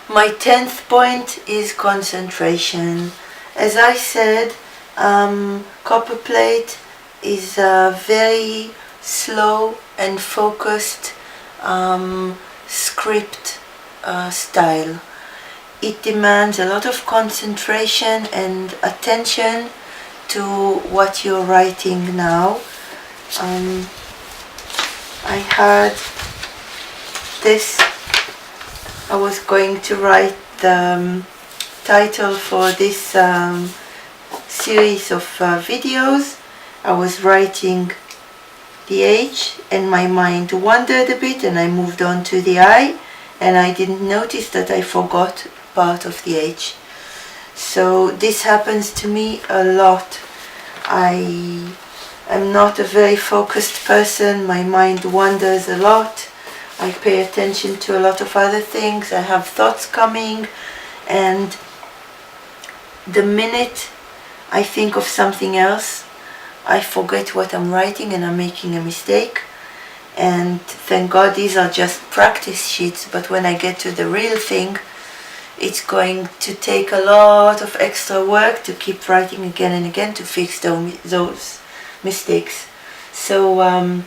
My 10th point is concentration. As I said, Copperplate is a very slow and focused script style. It demands a lot of concentration and attention to what you're writing now. I had this, I was going to write the title for this series of videos. I was writing the H and my mind wandered a bit and I moved on to the I, and I didn't notice that I forgot part of the H. So this happens to me a lot. I am not a very focused person. My mind wanders a lot. I pay attention to a lot of other things. I have thoughts coming, and the minute I think of something else, I forget what I'm writing and I'm making a mistake. And thank God these are just practice sheets, but when I get to the real thing, it's going to take a lot of extra work to keep writing again and again to fix those mistakes. So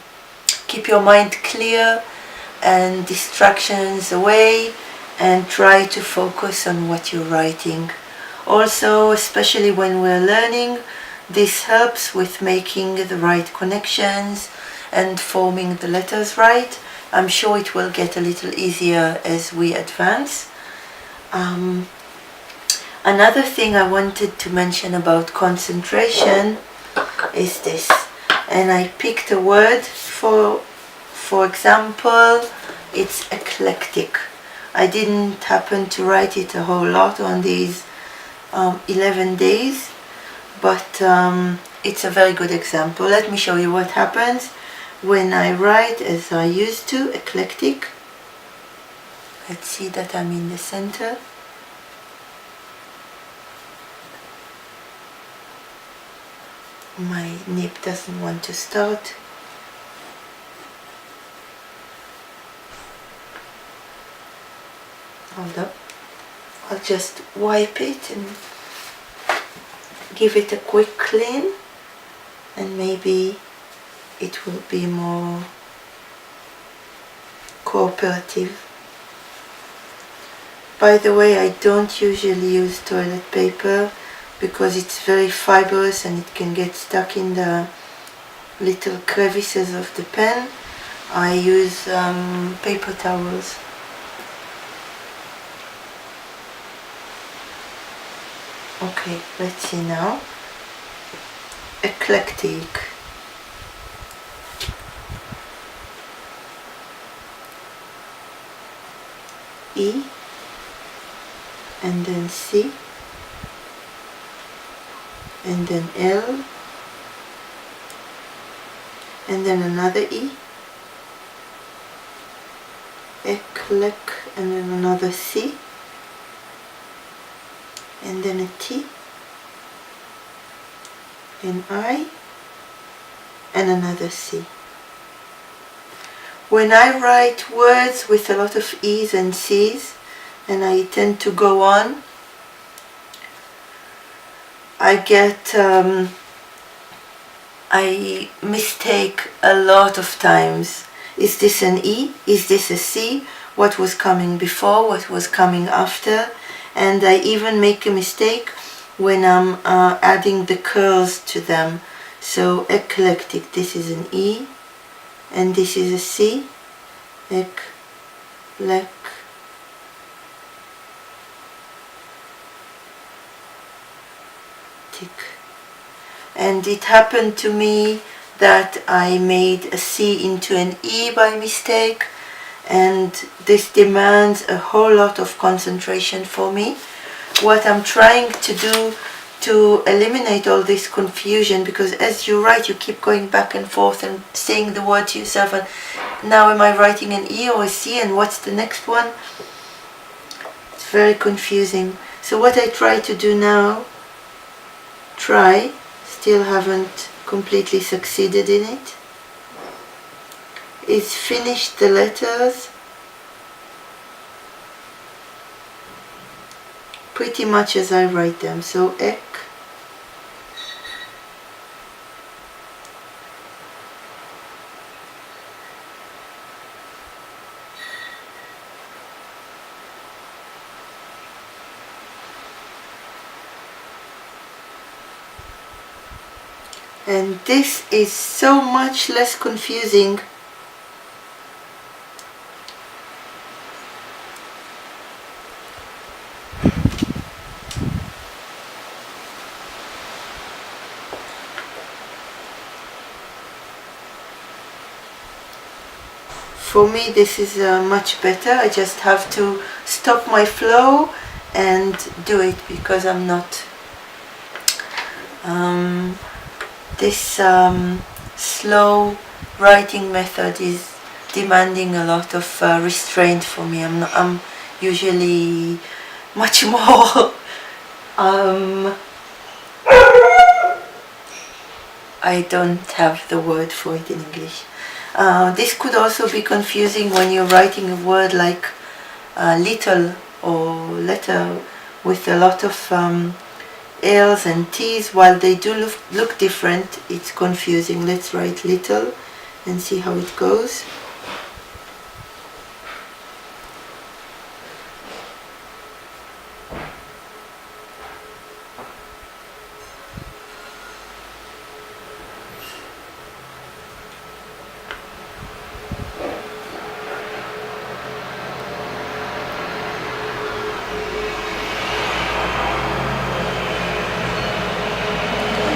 keep your mind clear and distractions away and try to focus on what you're writing. Also, especially when we're learning, this helps with making the right connections and forming the letters right. I'm sure it will get a little easier as we advance. Another thing I wanted to mention about concentration is this, and I picked a word for example, it's eclectic. I didn't happen to write it a whole lot on these 11 days, but it's a very good example. Let me show you what happens when I write as I used to, eclectic. Let's see that I'm in the center. My nib doesn't want to start. Hold up. I'll just wipe it and give it a quick clean, and maybe it will be more cooperative. By the way, I don't usually use toilet paper because it's very fibrous and it can get stuck in the little crevices of the pen. I use paper towels. Okay, let's see now. Eclectic. E, and then C, and then L, and then another E, eclec, and then another C, and then a T, an I, and another C. When I write words with a lot of E's and C's, and I tend to go on, I mistake a lot of times. Is this an E? Is this a C? What was coming before? What was coming after? And I even make a mistake when I'm adding the curls to them. So eclectic, this is an E, and this is a C. Eclectic. And it happened to me that I made a C into an E by mistake, and this demands a whole lot of concentration for me. What I'm trying to do to eliminate all this confusion, because as you write you keep going back and forth and saying the word to yourself, and now am I writing an E or a C, and what's the next one? It's very confusing. So what I try to do now, still haven't completely succeeded in it, is finish the letters pretty much as I write them. So ek, and this is so much less confusing. For me this is much better. I just have to stop my flow and do it, because I'm not this slow writing method is demanding a lot of restraint for me. I'm usually much more I don't have the word for it in English. This could also be confusing when you're writing a word like little or letter with a lot of L's and T's. While they do look different, it's confusing. Let's write little and see how it goes.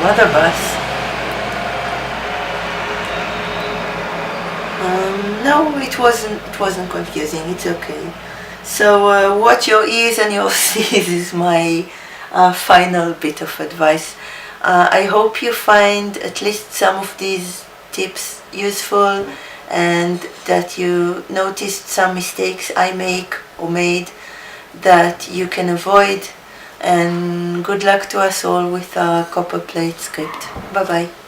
Another bus. No, it wasn't confusing. It's okay. So watch your E's and your C's is my final bit of advice. I hope you find at least some of these tips useful, and that you noticed some mistakes I make or made that you can avoid. And good luck to us all with our Copperplate script. Bye bye.